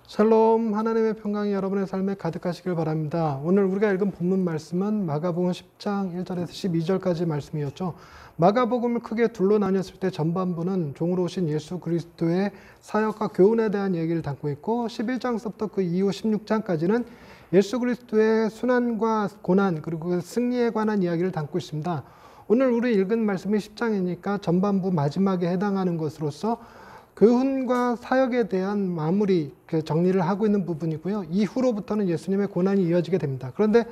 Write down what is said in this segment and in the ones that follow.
샬롬, 하나님의 평강이 여러분의 삶에 가득하시길 바랍니다. 오늘 우리가 읽은 본문 말씀은 마가복음 10장 1절에서 12절까지 말씀이었죠. 마가복음을 크게 둘로 나뉘었을 때 전반부는 종으로 오신 예수 그리스도의 사역과 교훈에 대한 얘기를 담고 있고 11장서부터 그 이후 16장까지는 예수 그리스도의 순환과 고난 그리고 그 승리에 관한 이야기를 담고 있습니다. 오늘 우리 읽은 말씀이 10장이니까 전반부 마지막에 해당하는 것으로서 교훈과 사역에 대한 마무리 정리를 하고 있는 부분이고요. 이후로부터는 예수님의 고난이 이어지게 됩니다. 그런데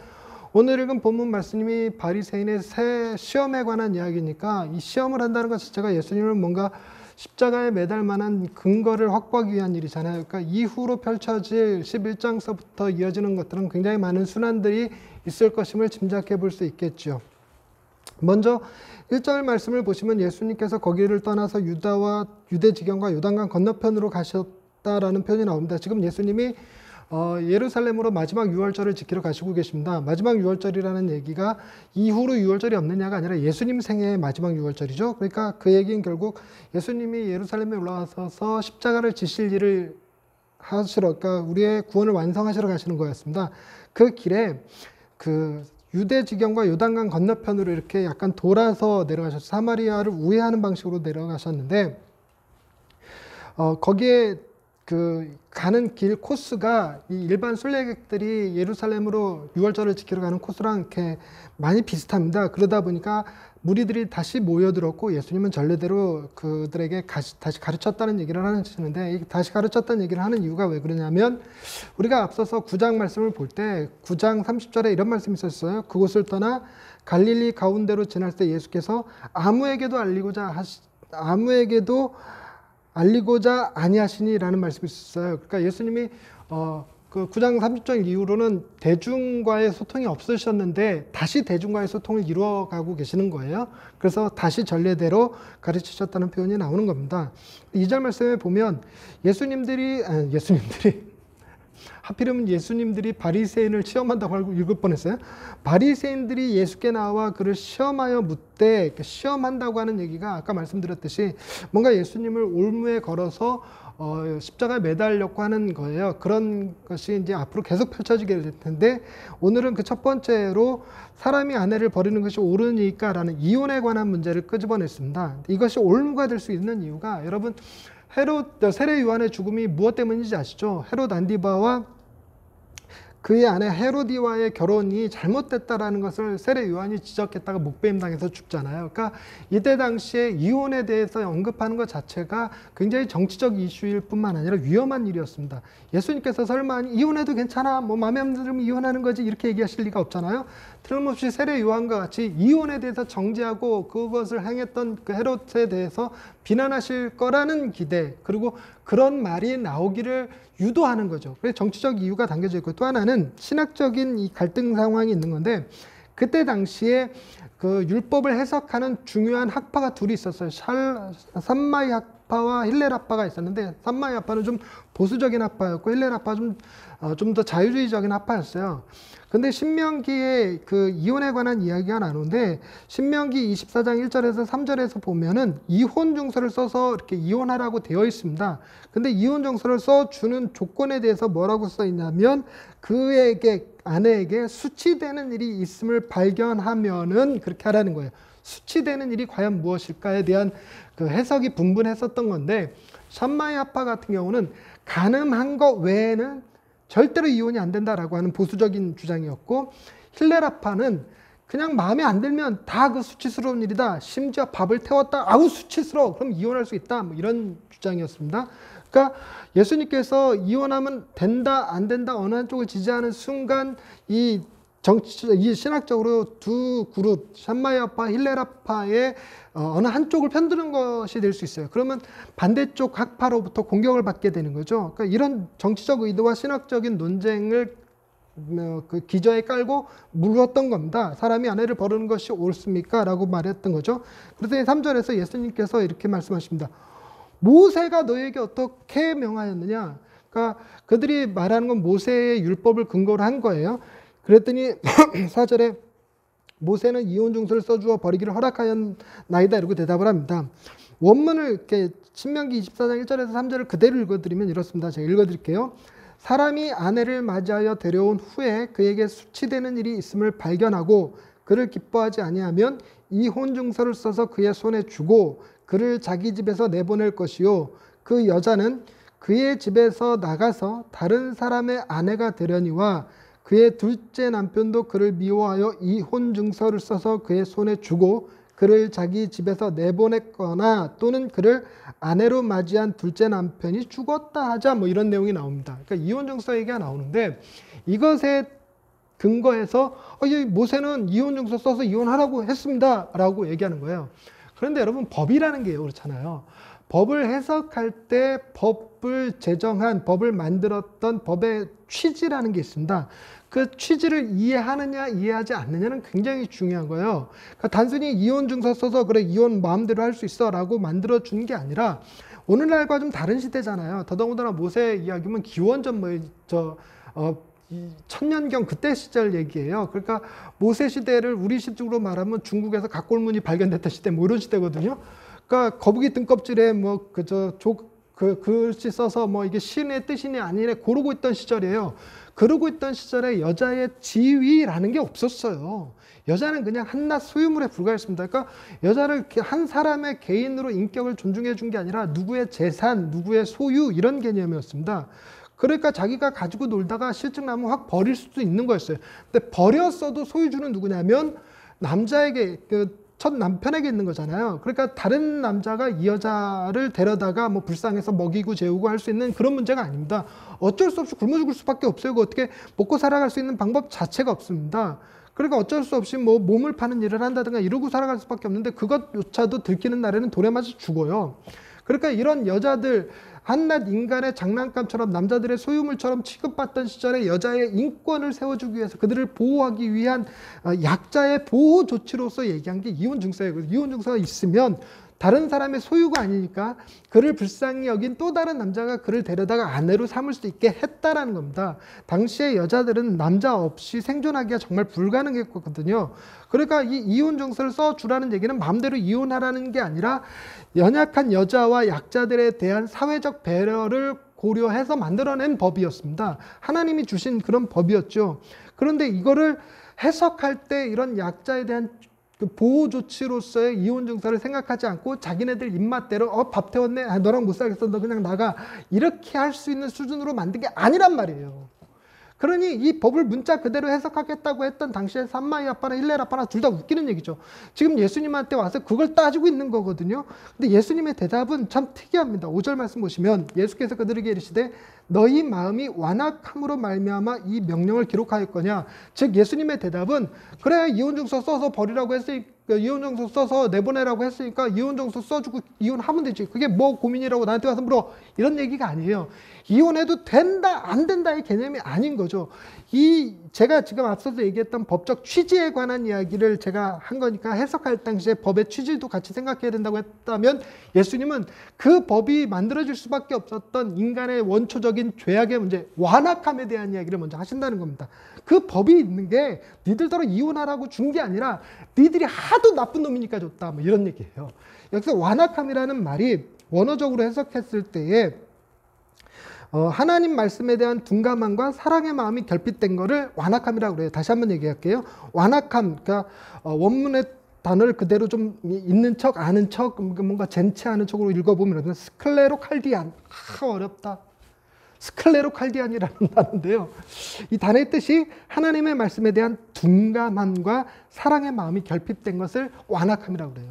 오늘 읽은 본문 말씀이 바리새인의 새 시험에 관한 이야기니까 이 시험을 한다는 것 자체가 예수님을 뭔가 십자가에 매달 만한 근거를 확보하기 위한 일이잖아요. 그러니까 이후로 펼쳐질 11장서부터 이어지는 것들은 굉장히 많은 순환들이 있을 것임을 짐작해 볼 수 있겠죠. 먼저 1절 말씀을 보시면 예수님께서 거기를 떠나서 유대 지경과 요단강 건너편으로 가셨다라는 표현이 나옵니다. 지금 예수님이 예루살렘으로 마지막 유월절을 지키러 가시고 계십니다. 마지막 유월절이라는 얘기가 이후로 유월절이 없느냐가 아니라 예수님 생애의 마지막 유월절이죠. 그러니까 그 얘기는 결국 예수님이 예루살렘에 올라와서 십자가를 지실 일을 하시러, 그러니까 우리의 구원을 완성하시러 가시는 거였습니다. 그 길에 유대 지경과 요단강 건너편으로 이렇게 약간 돌아서 내려가셨어요. 사마리아를 우회하는 방식으로 내려가셨는데 거기에 가는 길 코스가 이 일반 순례객들이 예루살렘으로 유월절을 지키러 가는 코스랑 이렇게 많이 비슷합니다. 그러다 보니까 무리들이 다시 모여들었고 예수님은 전례대로 그들에게 다시 가르쳤다는 얘기를 하시는데 다시 가르쳤다는 얘기를 하는 이유가 왜 그러냐면 우리가 앞서서 9장 말씀을 볼 때 9장 30절에 이런 말씀이 있었어요. 그곳을 떠나 갈릴리 가운데로 지날 때 예수께서 아무에게도 알리고자 아니하시니라는 말씀이 있었어요. 그러니까 예수님이 그 9장 30절 이후로는 대중과의 소통이 없으셨는데 다시 대중과의 소통을 이루어가고 계시는 거예요. 그래서 다시 전례대로 가르치셨다는 표현이 나오는 겁니다. 2절 말씀에 보면 하필이면 예수님들이 바리새인을 시험한다고 알고 읽을 뻔했어요. 바리새인들이 예수께 나와 그를 시험하여 묻되, 시험한다고 하는 얘기가 아까 말씀드렸듯이 뭔가 예수님을 올무에 걸어서 십자가에 매달려고 하는 거예요. 그런 것이 이제 앞으로 계속 펼쳐지게 될 텐데 오늘은 그 첫 번째로 사람이 아내를 버리는 것이 옳으니까라는 이혼에 관한 문제를 끄집어냈습니다. 이것이 올무가 될 수 있는 이유가 여러분 세례 요한의 죽음이 무엇 때문인지 아시죠? 헤롯 안디바와 그의 아내 헤로디와의 결혼이 잘못됐다라는 것을 세례 요한이 지적했다가 목배임 당해서 죽잖아요. 그러니까 이때 당시에 이혼에 대해서 언급하는 것 자체가 굉장히 정치적 이슈일 뿐만 아니라 위험한 일이었습니다. 예수님께서 설마 이혼해도 괜찮아, 뭐 마음에 안 들으면 이혼하는 거지 이렇게 얘기하실 리가 없잖아요. 틀림없이 세례 요한과 같이 이혼에 대해서 정죄하고 그것을 행했던 그 헤롯에 대해서 비난하실 거라는 기대, 그리고 그런 말이 나오기를 유도하는 거죠. 그래서 정치적 이유가 담겨져 있고 또 하나는 신학적인 이 갈등 상황이 있는 건데 그때 당시에 그 율법을 해석하는 중요한 학파가 둘이 있었어요. 삼마이 학파와 힐렐 학파가 있었는데 삼마이 학파는 좀 보수적인 학파였고 힐렐 학파 좀 더 자유주의적인 학파였어요. 근데 신명기에 그 이혼에 관한 이야기가 나오는데 신명기 24장 1절에서 3절에서 보면은 이혼 증서를 써서 이렇게 이혼하라고 되어 있습니다. 근데 이혼 증서를 써주는 조건에 대해서 뭐라고 써 있냐면 아내에게 수치되는 일이 있음을 발견하면은 그렇게 하라는 거예요. 수치되는 일이 과연 무엇일까에 대한 그 해석이 분분했었던 건데 샴마이 학파 같은 경우는 가늠한 것 외에는 절대로 이혼이 안 된다라고 하는 보수적인 주장이었고 힐렐 학파는 그냥 마음에 안 들면 다 그 수치스러운 일이다. 심지어 밥을 태웠다. 아우 수치스러워. 그럼 이혼할 수 있다. 뭐 이런 주장이었습니다. 그러니까 예수님께서 이혼하면 된다 안 된다 어느 한쪽을 지지하는 순간 이 신학적으로 두 그룹 샴마이 학파, 힐렐 학파의 어느 한쪽을 편드는 것이 될 수 있어요. 그러면 반대쪽 학파로부터 공격을 받게 되는 거죠. 그러니까 이런 정치적 의도와 신학적인 논쟁을 그 기저에 깔고 물었던 겁니다. 사람이 아내를 버리는 것이 옳습니까? 라고 말했던 거죠. 그래서 3절에서 예수님께서 이렇게 말씀하십니다. 모세가 너에게 어떻게 명하였느냐? 그러니까 그들이 말하는 건 모세의 율법을 근거로 한 거예요. 그랬더니 4절에 모세는 이혼 증서를 써주어 버리기를 허락하였나이다 이러고 대답을 합니다. 원문을 이렇게 신명기 24장 1절에서 3절을 그대로 읽어드리면 이렇습니다. 제가 읽어드릴게요. 사람이 아내를 맞이하여 데려온 후에 그에게 수치되는 일이 있음을 발견하고 그를 기뻐하지 아니하면 이혼 증서를 써서 그의 손에 주고 그를 자기 집에서 내보낼 것이요 그 여자는 그의 집에서 나가서 다른 사람의 아내가 되려니와 그의 둘째 남편도 그를 미워하여 이혼 증서를 써서 그의 손에 주고 그를 자기 집에서 내보냈거나 또는 그를 아내로 맞이한 둘째 남편이 죽었다 하자 뭐 이런 내용이 나옵니다. 그러니까 이혼 증서 얘기가 나오는데 이것에 근거해서 모세는 이혼 증서 써서 이혼하라고 했습니다 라고 얘기하는 거예요. 그런데 여러분 법이라는 게 그렇잖아요. 법을 해석할 때 법을 제정한, 법을 만들었던 법의 취지라는 게 있습니다. 그 취지를 이해하느냐 이해하지 않느냐는 굉장히 중요한 거예요. 그러니까 단순히 이혼 증서 써서 그래 이혼 마음대로 할 수 있어 라고 만들어 준 게 아니라 오늘날과 좀 다른 시대잖아요. 더더군다나 모세 이야기면 기원전 천년경 그때 시절 얘기예요. 그러니까 모세 시대를 우리 시대로 말하면 중국에서 각골문이 발견됐던 시대 뭐 이런 시대거든요. 그러니까 거북이 등껍질에 글씨 써서 뭐 이게 신의 뜻이니 아니네 고르고 있던 시절이에요. 그러고 있던 시절에 여자의 지위라는 게 없었어요. 여자는 그냥 한낱 소유물에 불과했습니다. 그러니까 여자를 한 사람의 개인으로 인격을 존중해 준 게 아니라 누구의 재산, 누구의 소유 이런 개념이었습니다. 그러니까 자기가 가지고 놀다가 실증나면 확 버릴 수도 있는 거였어요. 근데 버렸어도 소유주는 누구냐면 남자에게 첫 남편에게 있는 거잖아요. 그러니까 다른 남자가 이 여자를 데려다가 뭐 불쌍해서 먹이고 재우고 할 수 있는 그런 문제가 아닙니다. 어쩔 수 없이 굶어 죽을 수밖에 없어요. 어떻게 먹고 살아갈 수 있는 방법 자체가 없습니다. 그러니까 어쩔 수 없이 뭐 몸을 파는 일을 한다든가 이러고 살아갈 수밖에 없는데 그것조차도 들키는 날에는 돌에 맞아 죽어요. 그러니까 이런 여자들 한낱 인간의 장난감처럼 남자들의 소유물처럼 취급받던 시절에 여자의 인권을 세워주기 위해서 그들을 보호하기 위한 약자의 보호 조치로서 얘기한 게 이혼 증서예요. 이혼 증서가 있으면 다른 사람의 소유가 아니니까 그를 불쌍히 여긴 또 다른 남자가 그를 데려다가 아내로 삼을 수 있게 했다라는 겁니다. 당시에 여자들은 남자 없이 생존하기가 정말 불가능했거든요. 그러니까 이 이혼 증서를 써주라는 얘기는 마음대로 이혼하라는 게 아니라 연약한 여자와 약자들에 대한 사회적 배려를 고려해서 만들어낸 법이었습니다. 하나님이 주신 그런 법이었죠. 그런데 이거를 해석할 때 이런 약자에 대한 보호 조치로서의 이혼 증서를 생각하지 않고 자기네들 입맛대로 밥 태웠네? 너랑 못 살겠어. 너 그냥 나가. 이렇게 할 수 있는 수준으로 만든 게 아니란 말이에요. 그러니 이 법을 문자 그대로 해석하겠다고 했던 당시에 산마이 아빠나 힐렐 아빠나 둘 다 웃기는 얘기죠. 지금 예수님한테 와서 그걸 따지고 있는 거거든요. 근데 예수님의 대답은 참 특이합니다. 5절 말씀 보시면 예수께서 그들에게 이르시되 너희 마음이 완악함으로 말미암아 이 명령을 기록하였거냐. 즉 예수님의 대답은 그래 이혼증서 써서 버리라고 했으니까 이혼증서 써서 내보내라고 했으니까 이혼증서 써주고 이혼하면 되지. 그게 뭐 고민이라고 나한테 와서 물어. 이런 얘기가 아니에요. 이혼해도 된다 안 된다의 개념이 아닌 거죠. 제가 지금 앞서서 얘기했던 법적 취지에 관한 이야기를 제가 한 거니까 해석할 당시에 법의 취지도 같이 생각해야 된다고 했다면 예수님은 그 법이 만들어질 수밖에 없었던 인간의 원초적인 죄악의 문제, 완악함에 대한 이야기를 먼저 하신다는 겁니다. 그 법이 있는 게 니들더러 이혼하라고 준 게 아니라 니들이 하도 나쁜 놈이니까 줬다 뭐 이런 얘기예요. 여기서 완악함이라는 말이 원어적으로 해석했을 때에 하나님 말씀에 대한 둔감함과 사랑의 마음이 결핍된 거를 완악함이라고 그래요. 다시 한번 얘기할게요. 완악함, 그러니까 원문의 단어를 그대로 좀 있는 척, 아는 척, 뭔가 젠치하는 척으로 읽어보면 스클레로칼디안. 어렵다. 스클레로칼디안이라는 단어인데요. 이 단어의 뜻이 하나님의 말씀에 대한 둔감함과 사랑의 마음이 결핍된 것을 완악함이라고 그래요.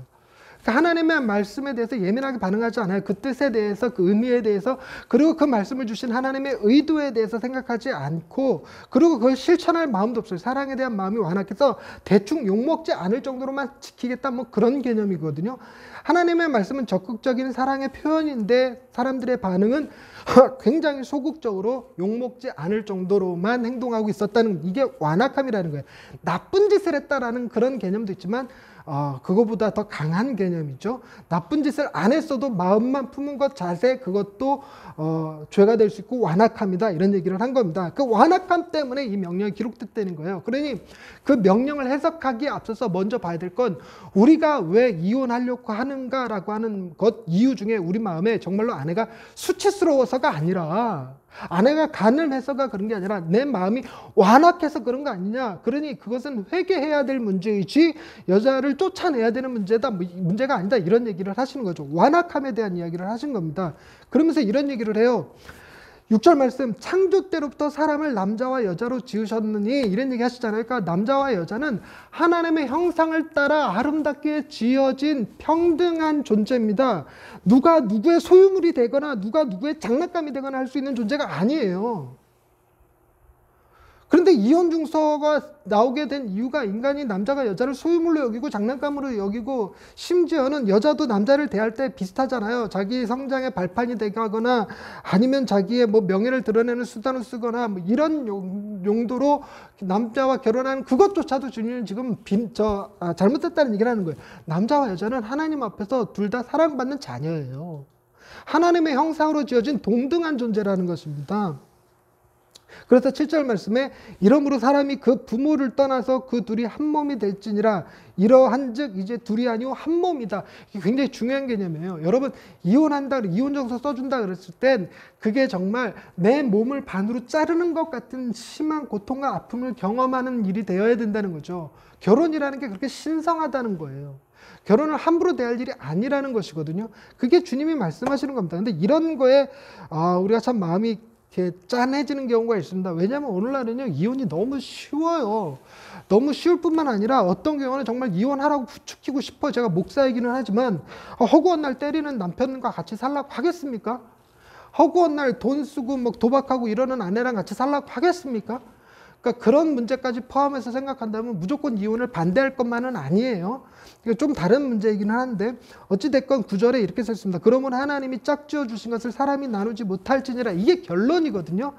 하나님의 말씀에 대해서 예민하게 반응하지 않아요. 그 뜻에 대해서, 그 의미에 대해서, 그리고 그 말씀을 주신 하나님의 의도에 대해서 생각하지 않고, 그리고 그걸 실천할 마음도 없어요. 사랑에 대한 마음이 완악해서 대충 욕먹지 않을 정도로만 지키겠다, 뭐 그런 개념이거든요. 하나님의 말씀은 적극적인 사랑의 표현인데 사람들의 반응은 굉장히 소극적으로 욕먹지 않을 정도로만 행동하고 있었다는, 이게 완악함이라는 거예요. 나쁜 짓을 했다라는 그런 개념도 있지만 그거보다 더 강한 개념이죠. 나쁜 짓을 안 했어도 마음만 품은 것 자세, 그것도 죄가 될 수 있고 완악함이다, 이런 얘기를 한 겁니다. 그 완악함 때문에 이 명령이 기록됐다는 거예요. 그러니 그 명령을 해석하기에 앞서서 먼저 봐야 될 건 우리가 왜 이혼하려고 하는가라고 하는 것 이유 중에 우리 마음에 정말로 아내가 수치스러워서가 아니라 아내가 간을 해서가 그런 게 아니라 내 마음이 완악해서 그런 거 아니냐. 그러니 그것은 회개해야 될 문제이지 여자를 쫓아내야 되는 문제가 아니다. 이런 얘기를 하시는 거죠. 완악함에 대한 이야기를 하신 겁니다. 그러면서 이런 얘기를 해요. 6절 말씀, 창조 때로부터 사람을 남자와 여자로 지으셨느니, 이런 얘기 하시잖아요. 그러니까 남자와 여자는 하나님의 형상을 따라 아름답게 지어진 평등한 존재입니다. 누가 누구의 소유물이 되거나 누가 누구의 장난감이 되거나 할 수 있는 존재가 아니에요. 그런데 이혼 증서가 나오게 된 이유가 인간이 남자가 여자를 소유물로 여기고 장난감으로 여기고, 심지어는 여자도 남자를 대할 때 비슷하잖아요. 자기 성장의 발판이 되거나 아니면 자기의 명예를 드러내는 수단을 쓰거나 이런 용도로 남자와 결혼하는 그것조차도 주님은 지금 잘못됐다는 얘기를 하는 거예요. 남자와 여자는 하나님 앞에서 둘 다 사랑받는 자녀예요. 하나님의 형상으로 지어진 동등한 존재라는 것입니다. 그래서 7절 말씀에 이러므로 사람이 그 부모를 떠나서 그 둘이 한 몸이 될지니라. 이러한즉 이제 둘이 아니오 한 몸이다. 이게 굉장히 중요한 개념이에요. 여러분, 이혼한다, 이혼 정서 써준다 그랬을 땐 그게 정말 내 몸을 반으로 자르는 것 같은 심한 고통과 아픔을 경험하는 일이 되어야 된다는 거죠. 결혼이라는 게 그렇게 신성하다는 거예요. 결혼을 함부로 대할 일이 아니라는 것이거든요. 그게 주님이 말씀하시는 겁니다. 근데 이런 거에 우리가 참 마음이 이렇게 짠해지는 경우가 있습니다. 왜냐하면 오늘날은요, 이혼이 너무 쉬워요. 너무 쉬울 뿐만 아니라 어떤 경우는 정말 이혼하라고 부추기고 싶어요. 제가 목사이기는 하지만 허구한 날 때리는 남편과 같이 살라고 하겠습니까? 허구한 날 돈 쓰고 도박하고 이러는 아내랑 같이 살라고 하겠습니까? 그러니까 그런 문제까지 포함해서 생각한다면 무조건 이혼을 반대할 것만은 아니에요. 이거 좀 다른 문제이긴 하는데, 어찌됐건 9절에 이렇게 썼습니다. 그러면 하나님이 짝지어 주신 것을 사람이 나누지 못할지니라. 이게 결론이거든요.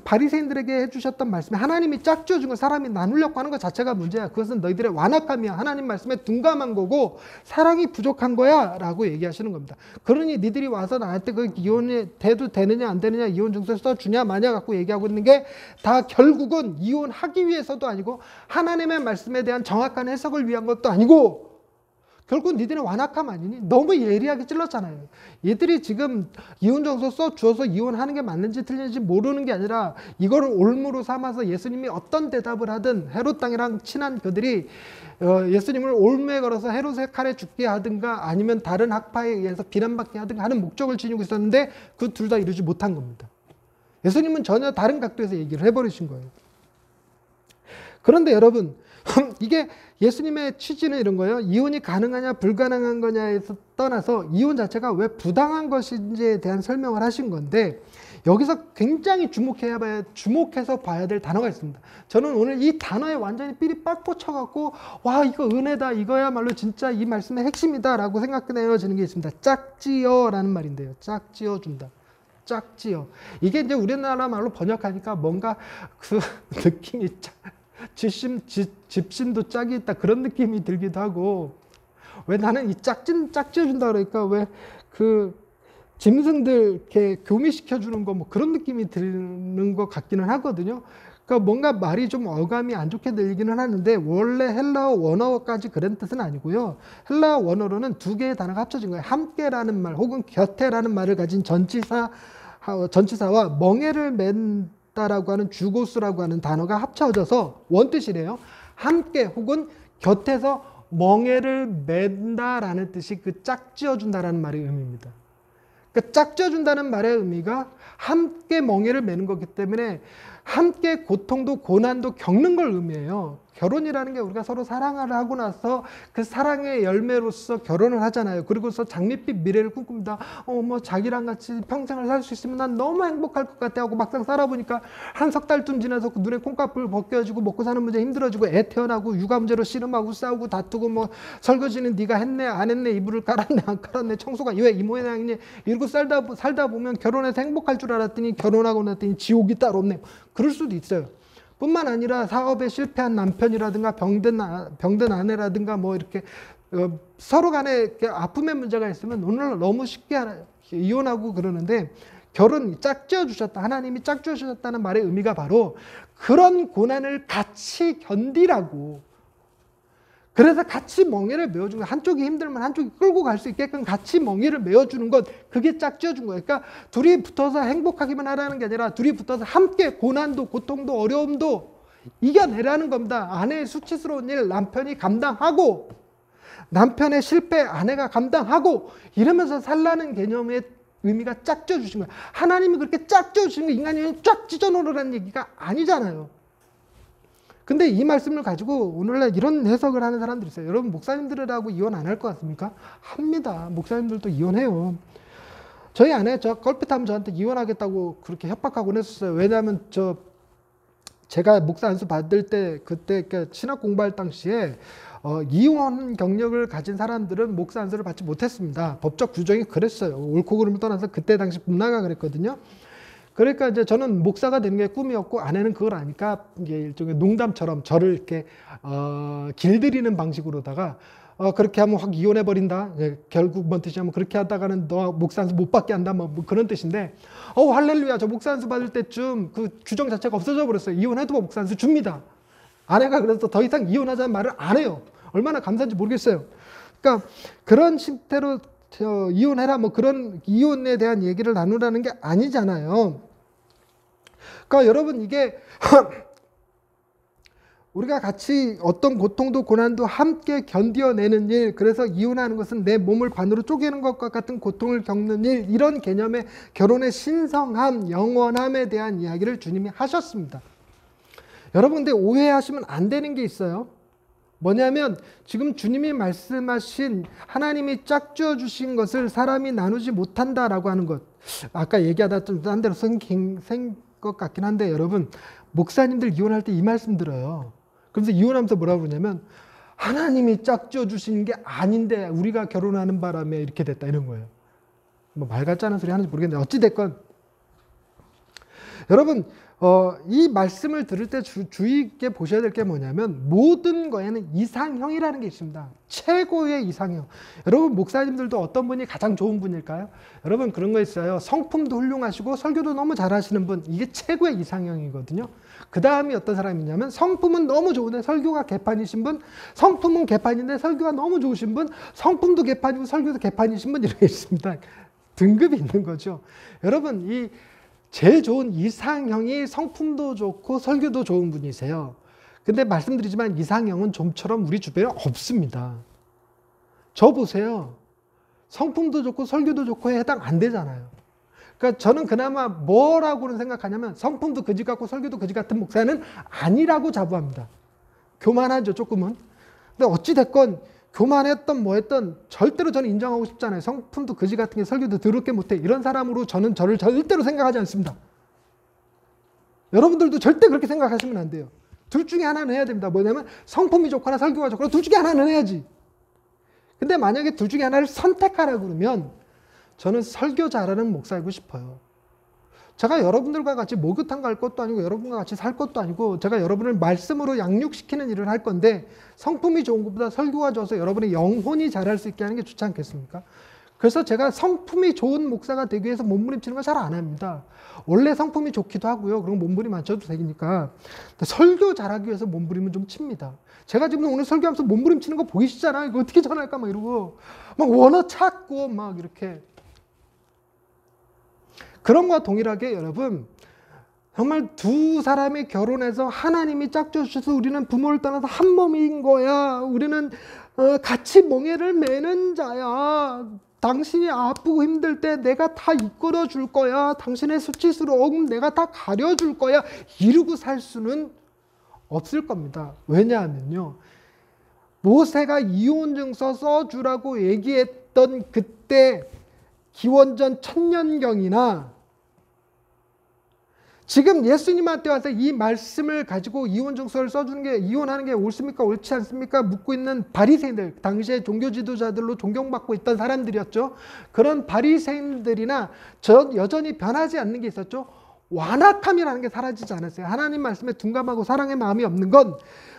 바리새인들에게 해주셨던 말씀에 하나님이 짝지어 준 걸 사람이 나누려고 하는 것 자체가 문제야. 그것은 너희들의 완악함이야. 하나님 말씀에 둔감한 거고 사랑이 부족한 거야 라고 얘기하시는 겁니다. 그러니 니들이 와서 나한테 그 이혼이 돼도 되느냐 안 되느냐, 이혼 증서 써주냐 마냐 갖고 얘기하고 있는 게 다 결국은 이혼하기 위해서도 아니고 하나님의 말씀에 대한 정확한 해석을 위한 것도 아니고 결국 니들의 완악함 아니니? 너무 예리하게 찔렀잖아요. 얘들이 지금 이혼 정서 써주어서 이혼하는 게 맞는지 틀린지 모르는 게 아니라 이거를 올무로 삼아서 예수님이 어떤 대답을 하든 헤롯 땅이랑 친한 그들이 예수님을 올무에 걸어서 헤롯의 칼에 죽게 하든가 아니면 다른 학파에 의해서 비난받게 하든가 하는 목적을 지니고 있었는데 그 둘 다 이루지 못한 겁니다. 예수님은 전혀 다른 각도에서 얘기를 해버리신 거예요. 그런데 여러분, 이게 예수님의 취지는 이런 거예요. 이혼이 가능하냐 불가능한 거냐에서 떠나서 이혼 자체가 왜 부당한 것인지에 대한 설명을 하신 건데, 여기서 굉장히 주목해서 봐야 될 단어가 있습니다. 저는 오늘 이 단어에 완전히 삘이 빡 꽂혀갖고 와, 이거 은혜다, 이거야말로 진짜 이 말씀의 핵심이다 라고 생각되어지는 게 있습니다. 짝지어 라는 말인데요. 짝지어 준다. 짝지어. 이게 이제 우리나라 말로 번역하니까 뭔가 그 느낌이 집신도 짝이 있다 그런 느낌이 들기도 하고, 왜 나는 이 짝지어준다 그러니까 왜 그 짐승들 이렇게 교미시켜주는 거 그런 느낌이 드는 것 같기는 하거든요. 그러니까 뭔가 말이 좀 어감이 안 좋게 들리기는 하는데 원래 헬라어 원어까지 그런 뜻은 아니고요. 헬라어 원어로는 두 개의 단어가 합쳐진 거예요. 함께라는 말 혹은 곁에라는 말을 가진 전치사와 멍에를 맨다라고 하는 주고스라고 하는 단어가 합쳐져서 원뜻이래요. 함께 혹은 곁에서 멍에를 맨다라는 뜻이 그 짝지어준다라는 말의 의미입니다. 그러니까 짝지어준다는 말의 의미가 함께 멍에를 매는 거기 때문에 함께 고통도 고난도 겪는 걸 의미해요. 결혼이라는 게 우리가 서로 사랑을 하고 나서 그 사랑의 열매로서 결혼을 하잖아요. 그리고서 장밋빛 미래를 꿈꿉니다. 자기랑 같이 평생을 살 수 있으면 난 너무 행복할 것 같아 하고 막상 살아보니까 한 석 달쯤 지나서 눈에 콩깍불 벗겨지고 먹고 사는 문제 힘들어지고 애 태어나고 육아 문제로 씨름하고 싸우고 다투고 설거지는 네가 했네 안 했네, 이불을 깔았네 안 깔았네, 청소가 왜 이 모양이니 이러고 살다 보면 결혼해서 행복할 줄 알았더니 결혼하고 났더니 지옥이 따로 없네. 그럴 수도 있어요. 뿐만 아니라 사업에 실패한 남편이라든가 병든 아내라든가 이렇게 서로 간에 이렇게 아픔의 문제가 있으면 오늘 너무 쉽게 이혼하고 그러는데, 결혼 짝지어 주셨다, 하나님이 짝지어 주셨다는 말의 의미가 바로 그런 고난을 같이 견디라고, 그래서 같이 멍에를 메어준 거예요. 한쪽이 힘들면 한쪽이 끌고 갈 수 있게끔 같이 멍에를 메어주는 것, 그게 짝지어준 거예요. 그러니까 둘이 붙어서 행복하기만 하라는 게 아니라 둘이 붙어서 함께 고난도, 고통도, 어려움도 이겨내라는 겁니다. 아내의 수치스러운 일 남편이 감당하고, 남편의 실패 아내가 감당하고, 이러면서 살라는 개념의 의미가 짝지어 주신 거예요. 하나님이 그렇게 짝지어 주신 거 인간이 쫙 찢어 놓으라는 얘기가 아니잖아요. 근데 이 말씀을 가지고 오늘날 이런 해석을 하는 사람들이 있어요. 여러분, 목사님들하고 이혼 안 할 것 같습니까? 합니다. 목사님들도 이혼해요. 저희 아내 저 걸핏하면 저한테 이혼하겠다고 그렇게 협박하곤 했었어요. 왜냐하면 제가 목사 안수 받을 때 그때 신학 공부할 당시에 이혼 경력을 가진 사람들은 목사 안수를 받지 못했습니다. 법적 규정이 그랬어요. 옳고 그름을 떠나서 그때 당시 문화가 그랬거든요. 그러니까 이제 저는 목사가 되는 게 꿈이었고 아내는 그걸 아니까 이게 일종의 농담처럼 저를 이렇게 길들이는 방식으로다가 그렇게 하면 확 이혼해 버린다. 결국 뭔 뜻이냐면 그렇게 하다가는 너 목사 안수 못 받게 한다. 뭐 그런 뜻인데 할렐루야. 저 목사 안수 받을 때쯤 그 규정 자체가 없어져 버렸어요. 이혼해도 목사 안수 줍니다. 아내가 그래서 더 이상 이혼하자는 말을 안 해요. 얼마나 감사한지 모르겠어요. 그러니까 그런 식대로 이혼해라 뭐 그런 이혼에 대한 얘기를 나누라는 게 아니잖아요. 그러니까 여러분 이게 우리가 같이 어떤 고통도 고난도 함께 견뎌내는 일, 그래서 이혼하는 것은 내 몸을 반으로 쪼개는 것과 같은 고통을 겪는 일, 이런 개념의 결혼의 신성함, 영원함에 대한 이야기를 주님이 하셨습니다. 여러분 근데 오해하시면 안 되는 게 있어요. 뭐냐면 지금 주님이 말씀하신 하나님이 짝지어 주신 것을 사람이 나누지 못한다라고 하는 것, 아까 얘기하다 좀 딴 데로 생긴 것 같긴 한데 여러분 목사님들 이혼할 때 이 말씀 들어요. 그래서 이혼하면서 뭐라고 그러냐면 하나님이 짝지어 주신 게 아닌데 우리가 결혼하는 바람에 이렇게 됐다 이런 거예요. 뭐 말 같지 않은 소리 하는지 모르겠는데 어찌됐건 여러분 이 말씀을 들을 때 주의 있게 보셔야 될 게 뭐냐면 모든 거에는 이상형이라는 게 있습니다. 최고의 이상형. 여러분 목사님들도 어떤 분이 가장 좋은 분일까요? 여러분 그런 거 있어요. 성품도 훌륭하시고 설교도 너무 잘하시는 분, 이게 최고의 이상형이거든요. 그 다음이 어떤 사람이냐면 성품은 너무 좋은데 설교가 개판이신 분, 성품은 개판인데 설교가 너무 좋으신 분, 성품도 개판이고 설교도 개판이신 분, 이렇게 있습니다. 등급이 있는 거죠. 여러분 이 제일 좋은 이상형이 성품도 좋고 설교도 좋은 분이세요. 근데 말씀드리지만 이상형은 좀처럼 우리 주변에 없습니다. 저 보세요. 성품도 좋고 설교도 좋고에 해당 안 되잖아요. 그러니까 저는 그나마 뭐라고는 생각하냐면 성품도 그지 같고 설교도 그지 같은 목사는 아니라고 자부합니다. 교만하죠, 조금은. 근데 어찌됐건 교만했던 뭐했던 절대로 저는 인정하고 싶지 않아요. 성품도 그지 같은 게 설교도 더럽게 못해. 이런 사람으로 저는 저를 절대로 생각하지 않습니다. 여러분들도 절대 그렇게 생각하시면 안 돼요. 둘 중에 하나는 해야 됩니다. 뭐냐면 성품이 좋거나 설교가 좋거나 둘 중에 하나는 해야지. 근데 만약에 둘 중에 하나를 선택하라 그러면 저는 설교 잘하는 목사이고 싶어요. 제가 여러분들과 같이 목욕탕 갈 것도 아니고 여러분과 같이 살 것도 아니고 제가 여러분을 말씀으로 양육시키는 일을 할 건데 성품이 좋은 것보다 설교가 좋아서 여러분의 영혼이 자랄 수 있게 하는 게 좋지 않겠습니까? 그래서 제가 성품이 좋은 목사가 되기 위해서 몸부림치는 걸 잘 안 합니다. 원래 성품이 좋기도 하고요. 그럼 몸부림 안 쳐도 되니까. 설교 잘하기 위해서 몸부림은 좀 칩니다. 제가 지금 오늘 설교하면서 몸부림 치는 거 보이시잖아요. 이거 어떻게 전할까 막 이러고 막 원어 찾고 막 이렇게. 그런 것과 동일하게 여러분 정말 두 사람이 결혼해서 하나님이 짝져 주셔서 우리는 부모를 떠나서 한 몸인 거야. 우리는 같이 멍에를 매는 자야. 당신이 아프고 힘들 때 내가 다 이끌어 줄 거야. 당신의 수치스러움 내가 다 가려줄 거야. 이러고 살 수는 없을 겁니다. 왜냐하면요. 모세가 이혼증서 써주라고 얘기했던 그때 기원전 1000년경이나 지금 예수님한테 와서 이 말씀을 가지고 이혼증서를 써주는 게 이혼하는 게 옳습니까? 옳지 않습니까? 묻고 있는 바리새인들, 당시에 종교 지도자들로 존경받고 있던 사람들이었죠. 그런 바리새인들이나 여전히 변하지 않는 게 있었죠. 완악함이라는 게 사라지지 않았어요. 하나님 말씀에 둔감하고 사랑의 마음이 없는 건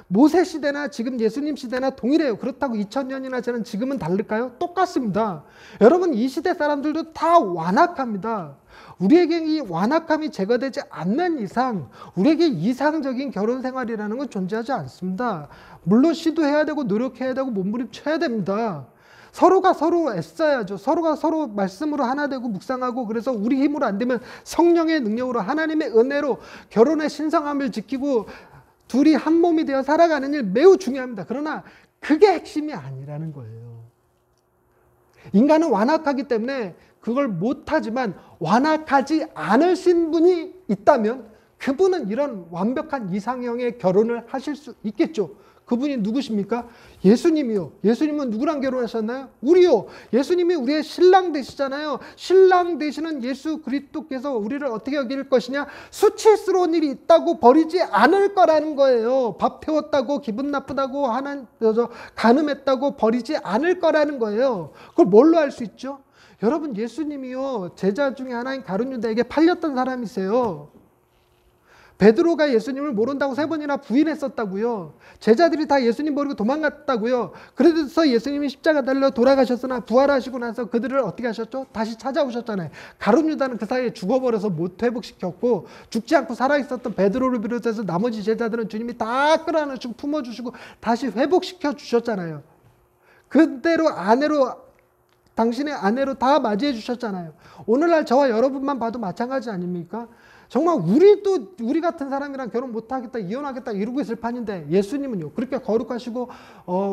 모세 시대나 지금 예수님 시대나 동일해요. 그렇다고 2000년이나 지난 지금은 다를까요? 똑같습니다. 여러분, 이 시대 사람들도 다 완악합니다. 우리에게 이 완악함이 제거되지 않는 이상 우리에게 이상적인 결혼 생활이라는 건 존재하지 않습니다. 물론 시도해야 되고 노력해야 되고 몸부림쳐야 됩니다. 서로가 서로 애써야죠. 서로가 서로 말씀으로 하나 되고 묵상하고, 그래서 우리 힘으로 안 되면 성령의 능력으로 하나님의 은혜로 결혼의 신성함을 지키고 둘이 한 몸이 되어 살아가는 일 매우 중요합니다. 그러나 그게 핵심이 아니라는 거예요. 인간은 완악하기 때문에 그걸 못하지만, 완악하지 않으신 분이 있다면 그분은 이런 완벽한 이상형의 결혼을 하실 수 있겠죠. 그분이 누구십니까? 예수님이요. 예수님은 누구랑 결혼하셨나요? 우리요. 예수님이 우리의 신랑 되시잖아요. 신랑 되시는 예수 그리스도께서 우리를 어떻게 여길 것이냐? 수치스러운 일이 있다고 버리지 않을 거라는 거예요. 밥 태웠다고 기분 나쁘다고 간음했다고 버리지 않을 거라는 거예요. 그걸 뭘로 알 수 있죠? 여러분, 예수님이요, 제자 중에 하나인 가룟 유다에게 팔렸던 사람이세요. 베드로가 예수님을 모른다고 3번이나 부인했었다고요. 제자들이 다 예수님 버리고 도망갔다고요. 그래서 예수님이 십자가 달려 돌아가셨으나 부활하시고 나서 그들을 어떻게 하셨죠? 다시 찾아오셨잖아요. 가룟 유다는 그 사이에 죽어버려서 못 회복시켰고, 죽지 않고 살아있었던 베드로를 비롯해서 나머지 제자들은 주님이 다 끌어안으시고 품어주시고 다시 회복시켜 주셨잖아요. 그대로 당신의 아내로 다 맞이해 주셨잖아요. 오늘날 저와 여러분만 봐도 마찬가지 아닙니까? 정말 우리 같은 사람이랑 결혼 못하겠다, 이혼하겠다 이러고 있을 판인데, 예수님은요, 그렇게 거룩하시고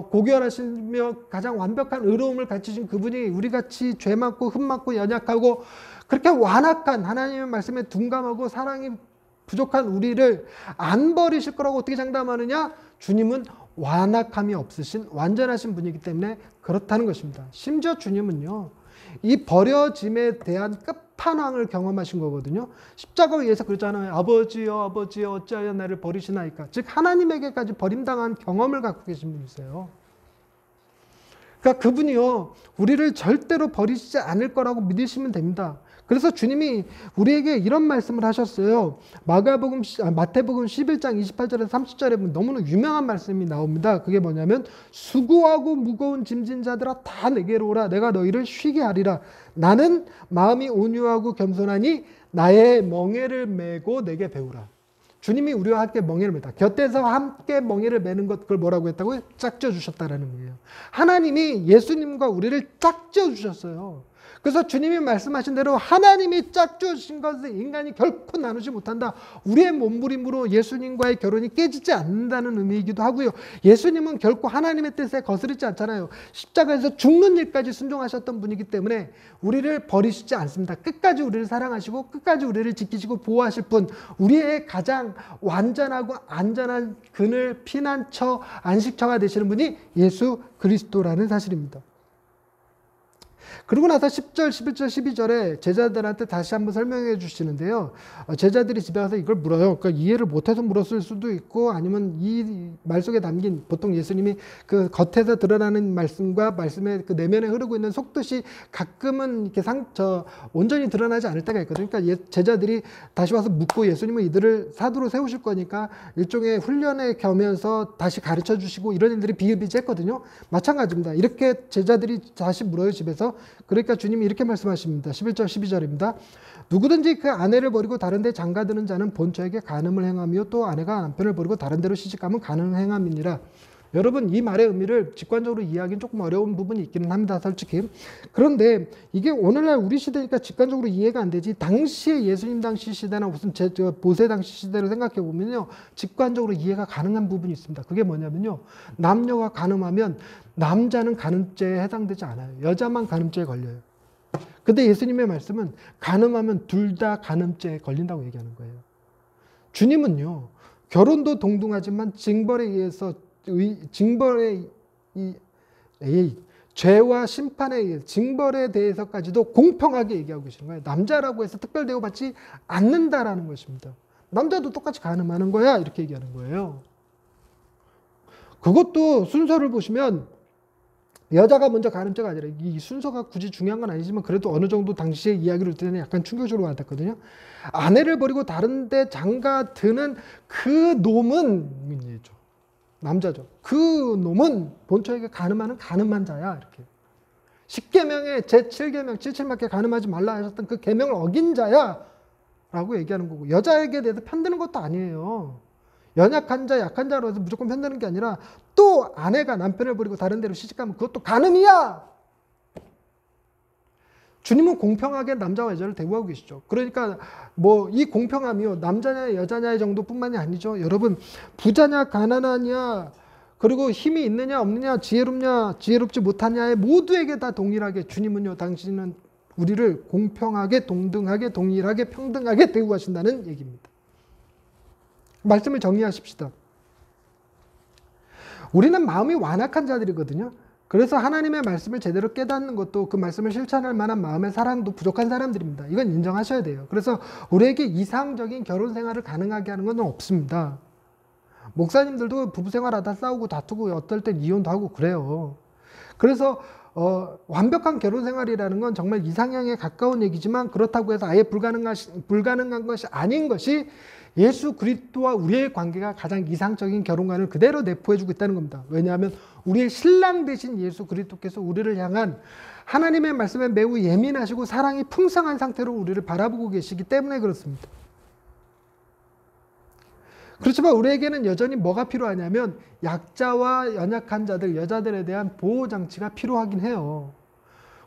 고결하시며 가장 완벽한 의로움을 갖추신 그분이 우리같이 죄 많고 흠 많고 연약하고 그렇게 완악한, 하나님의 말씀에 둔감하고 사랑이 부족한 우리를 안 버리실 거라고 어떻게 장담하느냐? 주님은 완악함이 없으신 완전하신 분이기 때문에 그렇다는 것입니다. 심지어 주님은요, 이 버려짐에 대한 끝판왕을 경험하신 거거든요. 십자가 위에서 그러잖아요. 아버지여, 아버지여, 어찌하여 나를 버리시나이까. 즉 하나님에게까지 버림당한 경험을 갖고 계신 분이세요. 그러니까 그분이요, 우리를 절대로 버리시지 않을 거라고 믿으시면 됩니다. 그래서 주님이 우리에게 이런 말씀을 하셨어요. 마태복음 11장 28절에서 30절에 보면 너무나 유명한 말씀이 나옵니다. 그게 뭐냐면, 수고하고 무거운 짐진 자들아 다 내게로 오라. 내가 너희를 쉬게 하리라. 나는 마음이 온유하고 겸손하니 나의 멍에를 메고 내게 배우라. 주님이 우리와 함께 멍에를 매다. 곁에서 함께 멍에를 매는 것, 그걸 뭐라고 했다고요? 짝져 주셨다라는 거예요. 하나님이 예수님과 우리를 짝져 주셨어요. 그래서 주님이 말씀하신 대로 하나님이 짝져 주신 것을 인간이 결코 나누지 못한다. 우리의 몸부림으로 예수님과의 결혼이 깨지지 않는다는 의미이기도 하고요. 예수님은 결코 하나님의 뜻에 거스르지 않잖아요. 십자가에서 죽는 일까지 순종하셨던 분이기 때문에 우리를 버리시지 않습니다. 끝까지 우리를 사랑하시고 끝까지 우리를 지키시고 보호하실 분, 우리의 가장 완전하고 안전한 그늘, 피난처, 안식처가 되시는 분이 예수 그리스도라는 사실입니다. 그러고 나서 10절, 11절, 12절에 제자들한테 다시 한번 설명해 주시는데요. 제자들이 집에 가서 이걸 물어요. 그러니까 이해를 못해서 물었을 수도 있고, 아니면 이 말 속에 담긴, 보통 예수님이 그 겉에서 드러나는 말씀과 말씀의 그 내면에 흐르고 있는 속뜻이 가끔은 이렇게 온전히 드러나지 않을 때가 있거든요. 그러니까 제자들이 다시 와서 묻고, 예수님은 이들을 사도로 세우실 거니까 일종의 훈련에 겸해서 다시 가르쳐 주시고 이런 일들이 비일비재했거든요. 마찬가지입니다. 이렇게 제자들이 다시 물어요, 집에서. 그러니까 주님이 이렇게 말씀하십니다. 11절 12절입니다. 누구든지 그 아내를 버리고 다른 데 장가드는 자는 본처에게 간음을 행하며, 또 아내가 남편을 버리고 다른 데로 시집가면 간음을 행함이니라. 여러분, 이 말의 의미를 직관적으로 이해하기는 조금 어려운 부분이 있기는 합니다, 솔직히. 그런데 이게 오늘날 우리 시대니까 직관적으로 이해가 안 되지, 당시에 예수님 당시 시대나 무슨 보세 당시 시대를 생각해 보면요, 직관적으로 이해가 가능한 부분이 있습니다. 그게 뭐냐면요, 남녀가 간음하면 남자는 간음죄에 해당되지 않아요. 여자만 간음죄에 걸려요. 근데 예수님의 말씀은 간음하면 둘 다 간음죄에 걸린다고 얘기하는 거예요. 주님은요, 결혼도 동등하지만 징벌에 의해서 죄와 심판에 의해 징벌에 대해서까지도 공평하게 얘기하고 계시는 거예요. 남자라고 해서 특별 대우받지 않는다라는 것입니다. 남자도 똑같이 간음하는 거야, 이렇게 얘기하는 거예요. 그것도 순서를 보시면 여자가 먼저 가는 쪽 아니라 이 순서가 굳이 중요한 건 아니지만 그래도 어느 정도 당시의 이야기를 듣는 약간 충격적으로 와닿거든요. 아내를 버리고 다른 데 장가 드는 그 놈은 민예죠. 남자죠. 그 놈은 본처에게 간음하는 간음한 자야. 이렇게. 10계명의 제7계명 77맞게 간음하지 말라 하셨던 그 계명을 어긴 자야 라고 얘기하는 거고, 여자에게 대해서 편드는 것도 아니에요. 연약한 자, 약한 자로 해서 무조건 편드는 게 아니라 또 아내가 남편을 버리고 다른 데로 시집가면 그것도 간음이야. 주님은 공평하게 남자와 여자를 대우하고 계시죠. 그러니까 뭐 이 공평함이요, 남자냐 여자냐의 정도뿐만이 아니죠. 여러분, 부자냐 가난하냐, 그리고 힘이 있느냐 없느냐, 지혜롭냐 지혜롭지 못하냐에 모두에게 다 동일하게 주님은요, 당신은 우리를 공평하게 동등하게 동일하게 평등하게 대우하신다는 얘기입니다. 말씀을 정리하십시다. 우리는 마음이 완악한 자들이거든요. 그래서 하나님의 말씀을 제대로 깨닫는 것도, 그 말씀을 실천할 만한 마음의 사랑도 부족한 사람들입니다. 이건 인정하셔야 돼요. 그래서 우리에게 이상적인 결혼 생활을 가능하게 하는 건 없습니다. 목사님들도 부부 생활하다 싸우고 다투고 어떨 땐 이혼도 하고 그래요. 그래서 완벽한 결혼 생활이라는 건 정말 이상향에 가까운 얘기지만, 그렇다고 해서 아예 불가능한 것이 아닌 것이 예수 그리스도와 우리의 관계가 가장 이상적인 결혼관을 그대로 내포해주고 있다는 겁니다. 왜냐하면 우리의 신랑 되신 예수 그리스도께서 우리를 향한 하나님의 말씀에 매우 예민하시고 사랑이 풍성한 상태로 우리를 바라보고 계시기 때문에 그렇습니다. 그렇지만 우리에게는 여전히 뭐가 필요하냐면 약자와 연약한 자들, 여자들에 대한 보호장치가 필요하긴 해요.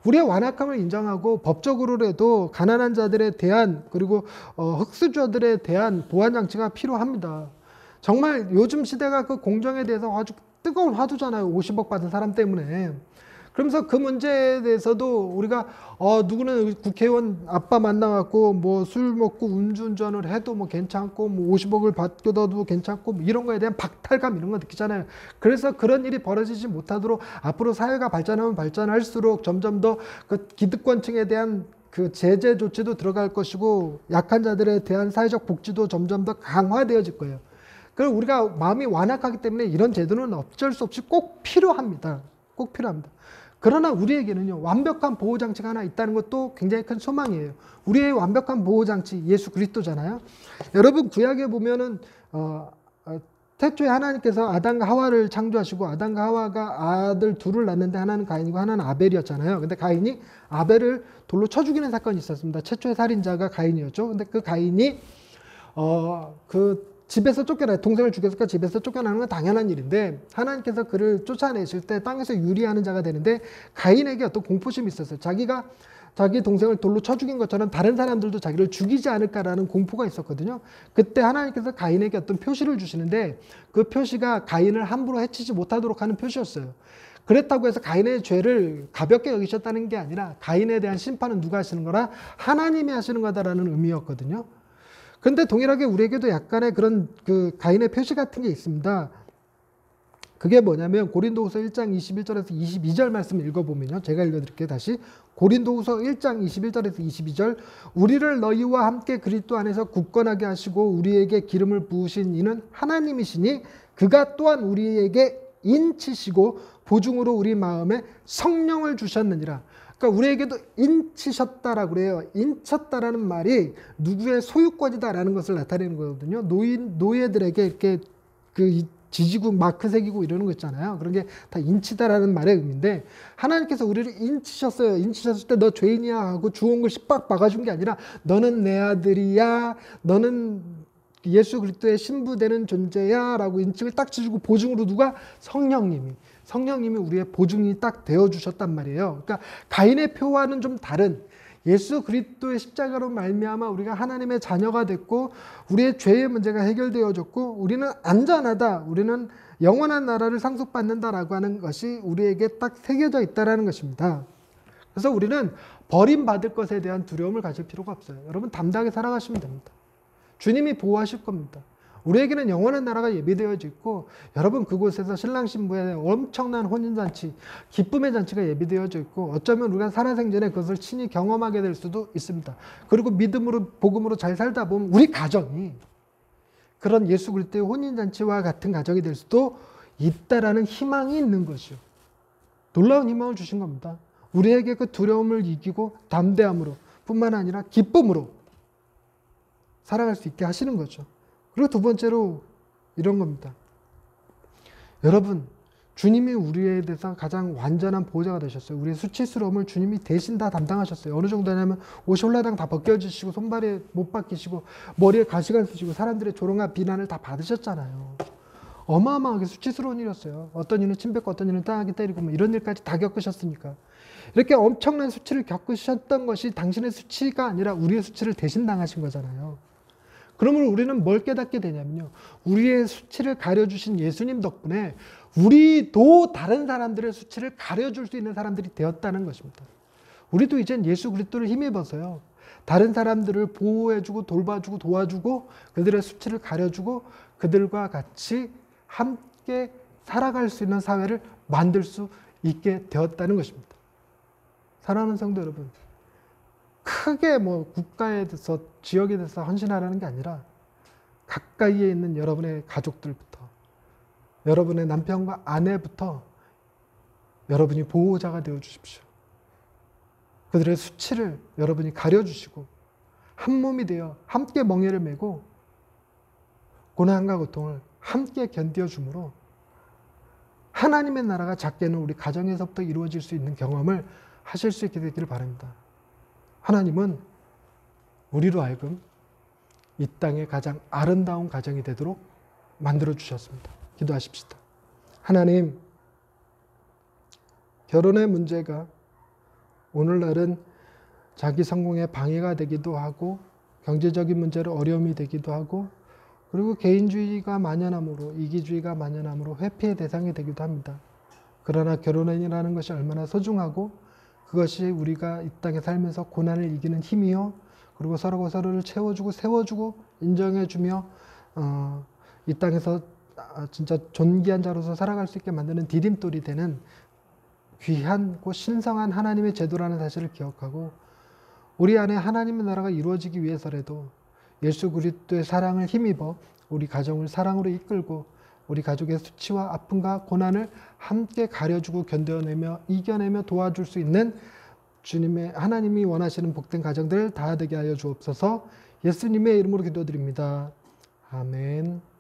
우리의 완악함을 인정하고 법적으로라도 가난한 자들에 대한, 그리고 흑수저들에 대한 보완장치가 필요합니다. 정말 요즘 시대가 그 공정에 대해서 아주 뜨거운 화두잖아요. 50억 받은 사람 때문에. 그러면서 그 문제에 대해서도 우리가 누구는 국회의원 아빠 만나갖고 뭐 술 먹고 음주운전을 해도 뭐 괜찮고, 뭐 50억을 받고도 괜찮고, 뭐 이런 거에 대한 박탈감 이런 거 느끼잖아요. 그래서 그런 일이 벌어지지 못하도록 앞으로 사회가 발전하면 발전할수록 점점 더 그 기득권층에 대한 그 제재 조치도 들어갈 것이고, 약한 자들에 대한 사회적 복지도 점점 더 강화되어질 거예요. 그리고 우리가 마음이 완악하기 때문에 이런 제도는 어쩔 수 없이 꼭 필요합니다. 꼭 필요합니다. 그러나 우리에게는요, 완벽한 보호장치가 하나 있다는 것도 굉장히 큰 소망이에요. 우리의 완벽한 보호장치, 예수 그리스도잖아요. 여러분, 구약에 보면은 태초에 하나님께서 아담과 하와를 창조하시고, 아담과 하와가 아들 둘을 낳는데 하나는 가인이고 하나는 아벨이었잖아요. 근데 가인이 아벨을 돌로 쳐 죽이는 사건이 있었습니다. 최초의 살인자가 가인이었죠. 근데 그 가인이 집에서 쫓겨나요. 동생을 죽였으니까 집에서 쫓겨나는 건 당연한 일인데, 하나님께서 그를 쫓아내실 때 땅에서 유리하는 자가 되는데, 가인에게 어떤 공포심이 있었어요. 자기가 자기 동생을 돌로 쳐 죽인 것처럼 다른 사람들도 자기를 죽이지 않을까라는 공포가 있었거든요. 그때 하나님께서 가인에게 어떤 표시를 주시는데, 그 표시가 가인을 함부로 해치지 못하도록 하는 표시였어요. 그랬다고 해서 가인의 죄를 가볍게 여기셨다는 게 아니라, 가인에 대한 심판은 누가 하시는 거라? 하나님이 하시는 거다라는 의미였거든요. 그런데 동일하게 우리에게도 약간의 그런 그 가인의 표시 같은 게 있습니다. 그게 뭐냐면 고린도후서 1장 21절에서 22절 말씀 읽어보면요. 제가 읽어드릴게요. 다시. 고린도후서 1장 21절에서 22절. 우리를 너희와 함께 그리스도 안에서 굳건하게 하시고 우리에게 기름을 부으신 이는 하나님이시니 그가 또한 우리에게 인치시고 보증으로 우리 마음에 성령을 주셨느니라. 그러니까 우리에게도 인치셨다라고 그래요. 인쳤다라는 말이 누구의 소유권이다라는 것을 나타내는 거거든요. 노예들에게 이렇게 그 지지고 마크 새기고 이러는 거 있잖아요. 그런 게 다 인치다라는 말의 의미인데, 하나님께서 우리를 인치셨어요. 인치셨을 때 너 죄인이야 하고 주홍 글씨 빡 박아준 게 아니라, 너는 내 아들이야, 너는 예수 그리스도의 신부되는 존재야 라고 인칭을 딱 치시고, 보증으로 누가? 성령님이 우리의 보증이 딱 되어주셨단 말이에요. 그러니까 가인의 표와는 좀 다른, 예수 그리스도의 십자가로 말미암아 우리가 하나님의 자녀가 됐고, 우리의 죄의 문제가 해결되어졌고, 우리는 안전하다, 우리는 영원한 나라를 상속받는다라고 하는 것이 우리에게 딱 새겨져 있다는 것입니다. 그래서 우리는 버림받을 것에 대한 두려움을 가질 필요가 없어요. 여러분, 담대하게 살아가시면 됩니다. 주님이 보호하실 겁니다. 우리에게는 영원한 나라가 예비되어져 있고, 여러분 그곳에서 신랑 신부의 엄청난 혼인잔치, 기쁨의 잔치가 예비되어져 있고, 어쩌면 우리가 살아생전에 그것을 친히 경험하게 될 수도 있습니다. 그리고 믿음으로 복음으로 잘 살다 보면 우리 가정이 그런 예수 그리스도의 혼인잔치와 같은 가정이 될 수도 있다라는 희망이 있는 것이요. 놀라운 희망을 주신 겁니다. 우리에게 그 두려움을 이기고 담대함으로 뿐만 아니라 기쁨으로 살아갈 수 있게 하시는 거죠. 그리고 두 번째로 이런 겁니다. 여러분, 주님이 우리에 대해서 가장 완전한 보호자가 되셨어요. 우리의 수치스러움을 주님이 대신 다 담당하셨어요. 어느 정도냐면 옷이 홀라당 다 벗겨지시고 손발에 못 박히시고 머리에 가시관 쓰시고 사람들의 조롱과 비난을 다 받으셨잖아요. 어마어마하게 수치스러운 일이었어요. 어떤 일은 침 뱉고 어떤 일은 땅하게 때리고 뭐 이런 일까지 다 겪으셨으니까. 이렇게 엄청난 수치를 겪으셨던 것이 당신의 수치가 아니라 우리의 수치를 대신 당하신 거잖아요. 그러므로 우리는 뭘 깨닫게 되냐면요. 우리의 수치를 가려주신 예수님 덕분에 우리도 다른 사람들의 수치를 가려줄 수 있는 사람들이 되었다는 것입니다. 우리도 이젠 예수 그리스도를 힘입어서요. 다른 사람들을 보호해주고 돌봐주고 도와주고 그들의 수치를 가려주고 그들과 같이 함께 살아갈 수 있는 사회를 만들 수 있게 되었다는 것입니다. 사랑하는 성도 여러분, 크게 뭐 국가에 대해서 지역에 대해서 헌신하라는 게 아니라 가까이에 있는 여러분의 가족들부터 여러분의 남편과 아내부터 여러분이 보호자가 되어 주십시오. 그들의 수치를 여러분이 가려주시고 한 몸이 되어 함께 멍에를 메고 고난과 고통을 함께 견뎌줌으로 하나님의 나라가 작게는 우리 가정에서부터 이루어질 수 있는 경험을 하실 수 있게 되기를 바랍니다. 하나님은 우리로 하여금 이 땅의 가장 아름다운 가정이 되도록 만들어 주셨습니다. 기도하십시다. 하나님, 결혼의 문제가 오늘날은 자기 성공에 방해가 되기도 하고 경제적인 문제로 어려움이 되기도 하고 그리고 개인주의가 만연함으로 이기주의가 만연함으로 회피의 대상이 되기도 합니다. 그러나 결혼이라는 것이 얼마나 소중하고 그것이 우리가 이 땅에 살면서 고난을 이기는 힘이요. 그리고 서로가 서로를 채워주고 세워주고 인정해주며 이 땅에서 진짜 존귀한 자로서 살아갈 수 있게 만드는 디딤돌이 되는 귀하고 신성한 하나님의 제도라는 사실을 기억하고 우리 안에 하나님의 나라가 이루어지기 위해서라도 예수 그리스도의 사랑을 힘입어 우리 가정을 사랑으로 이끌고 우리 가족의 수치와 아픔과 고난을 함께 가려주고 견뎌내며 이겨내며 도와줄 수 있는 주님의 하나님이 원하시는 복된 가정들 다 되게 하여 주옵소서. 예수님의 이름으로 기도드립니다. 아멘.